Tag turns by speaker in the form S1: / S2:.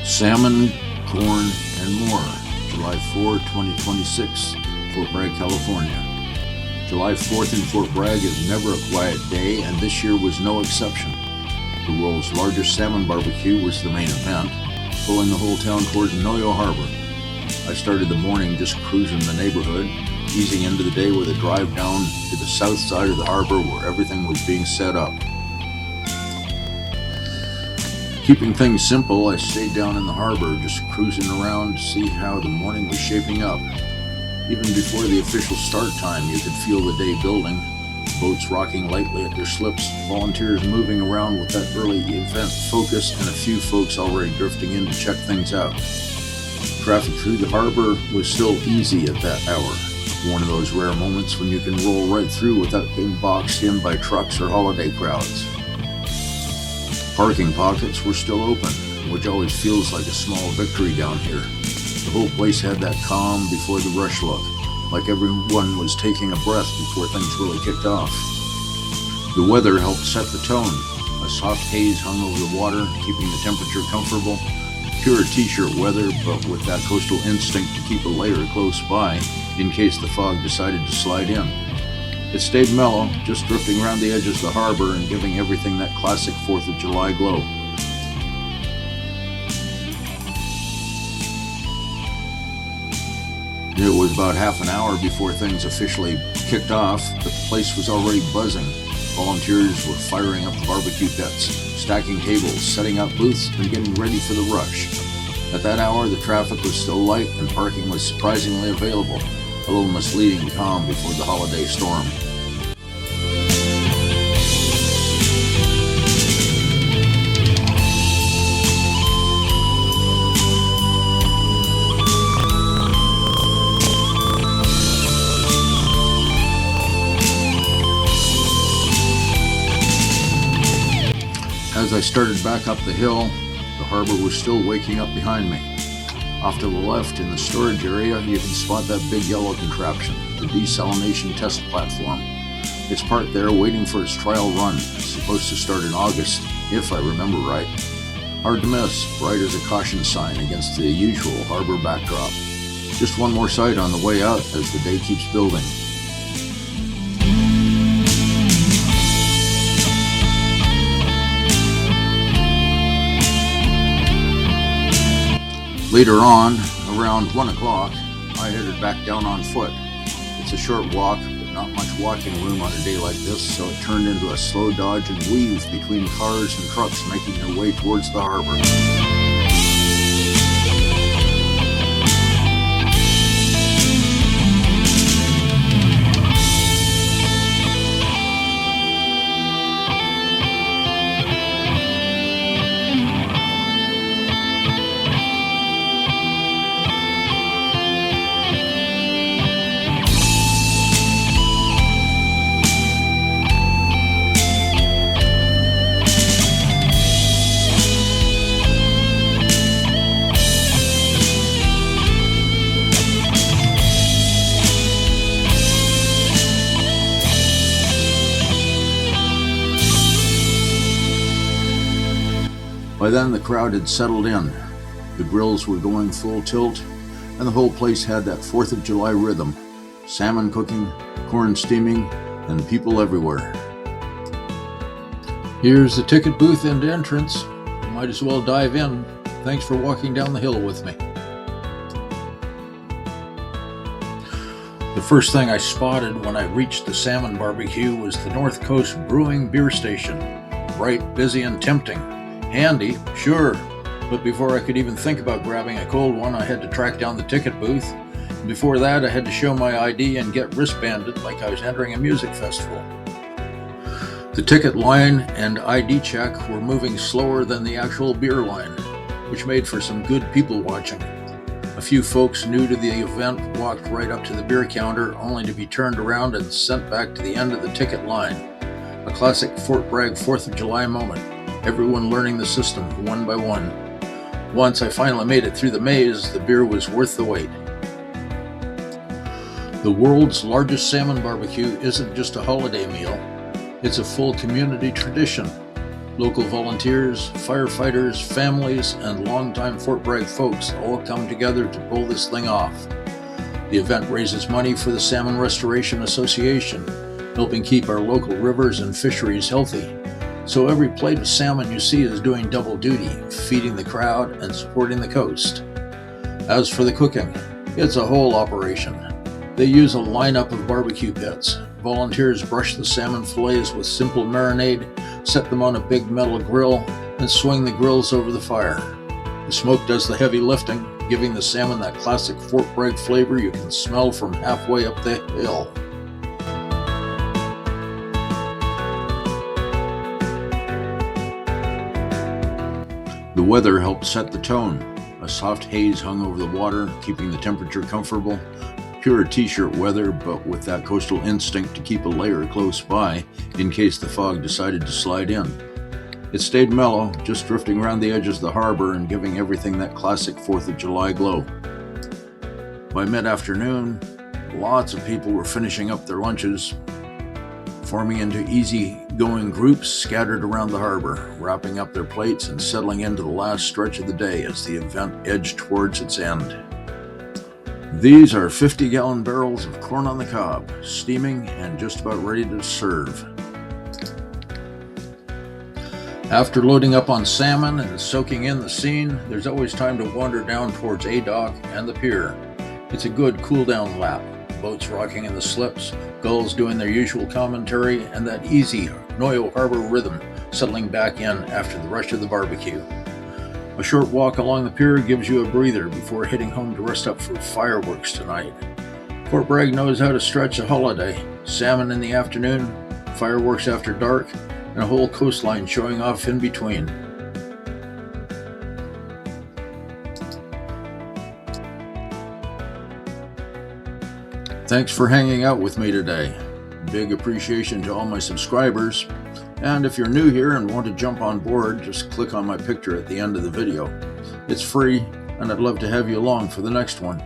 S1: Salmon, corn, and more. July 4, 2026, Fort Bragg, California. July 4th in Fort Bragg is never a quiet day, and this year was no exception. The world's largest salmon barbecue was the main event, pulling the whole town toward Noyo Harbor. I started the morning just cruising the neighborhood, easing into the day with a drive down to the south side of the harbor where everything was being set up. Keeping things simple, I stayed down in the harbor, just cruising around to see how the morning was shaping up. Even before the official start time, you could feel the day building. Boats rocking lightly at their slips, volunteers moving around with that early event focus, and a few folks already drifting in to check things out. Traffic through the harbor was still easy at that hour. One of those rare moments when you can roll right through without being boxed in by trucks or holiday crowds. Parking pockets were still open, which always feels like a small victory down here. The whole place had that calm before the rush look, like everyone was taking a breath before things really kicked off. The weather helped set the tone. A soft haze hung over the water, keeping the temperature comfortable. Pure t-shirt weather, but with that coastal instinct to keep a layer close by in case the fog decided to slide in. It stayed mellow, just drifting around the edges of the harbor and giving everything that classic 4th of July glow. It was about half an hour before things officially kicked off, but the place was already buzzing. Volunteers were firing up the barbecue pits, stacking tables, setting up booths, and getting ready for the rush. At that hour, the traffic was still light and parking was surprisingly available. A little misleading calm before the holiday storm. As I started back up the hill, the harbor was still waking up behind me. Off to the left in the storage area, you can spot that big yellow contraption, the desalination test platform. It's parked there waiting for its trial run. It's supposed to start in August, if I remember right. Hard to miss, bright as a caution sign against the usual harbor backdrop. Just one more sight on the way out as the day keeps building. Later on, around 1 o'clock, I headed back down on foot. It's a short walk, but not much walking room on a day like this, so it turned into a slow dodge and weave between cars and trucks making their way towards the harbor. By then the crowd had settled in. The grills were going full tilt, and the whole place had that 4th of July rhythm. Salmon cooking, corn steaming, and people everywhere. Here's the ticket booth and entrance. Might as well dive in. Thanks for walking down the hill with me. The first thing I spotted when I reached the salmon barbecue was the North Coast Brewing Beer Station. Bright, busy, and tempting. Handy, sure, but before I could even think about grabbing a cold one, I had to track down the ticket booth. And before that, I had to show my ID and get wristbanded like I was entering a music festival. The ticket line and ID check were moving slower than the actual beer line, which made for some good people watching. A few folks new to the event walked right up to the beer counter, only to be turned around and sent back to the end of the ticket line. A classic Fort Bragg 4th of July moment. Everyone learning the system one by one. Once I finally made it through the maze, the beer was worth the wait. The world's largest salmon barbecue isn't just a holiday meal, it's a full community tradition. Local volunteers, firefighters, families, and longtime Fort Bragg folks all come together to pull this thing off. The event raises money for the Salmon Restoration Association, helping keep our local rivers and fisheries healthy. So every plate of salmon you see is doing double duty, feeding the crowd and supporting the coast. As for the cooking, it's a whole operation. They use a lineup of barbecue pits. Volunteers brush the salmon fillets with simple marinade, set them on a big metal grill, and swing the grills over the fire. The smoke does the heavy lifting, giving the salmon that classic Fort Bragg flavor you can smell from halfway up the hill. The weather helped set the tone. A soft haze hung over the water, keeping the temperature comfortable. Pure t-shirt weather, but with that coastal instinct to keep a layer close by in case the fog decided to slide in. It stayed mellow, just drifting around the edges of the harbor and giving everything that classic 4th of July glow. By mid-afternoon, lots of people were finishing up their lunches, forming into easy-going groups scattered around the harbor, wrapping up their plates and settling into the last stretch of the day as the event edged towards its end. These are 50-gallon barrels of corn on the cob, steaming and just about ready to serve. After loading up on salmon and soaking in the scene, there's always time to wander down towards A-Dock and the pier. It's a good cool-down lap, boats rocking in the slips, gulls doing their usual commentary, and that easy Noyo Harbor rhythm settling back in after the rush of the barbecue. A short walk along the pier gives you a breather before heading home to rest up for fireworks tonight. Fort Bragg knows how to stretch a holiday. Salmon in the afternoon, fireworks after dark, and a whole coastline showing off in between. Thanks for hanging out with me today. Big appreciation to all my subscribers. And if you're new here and want to jump on board, just click on my picture at the end of the video. It's free, and I'd love to have you along for the next one.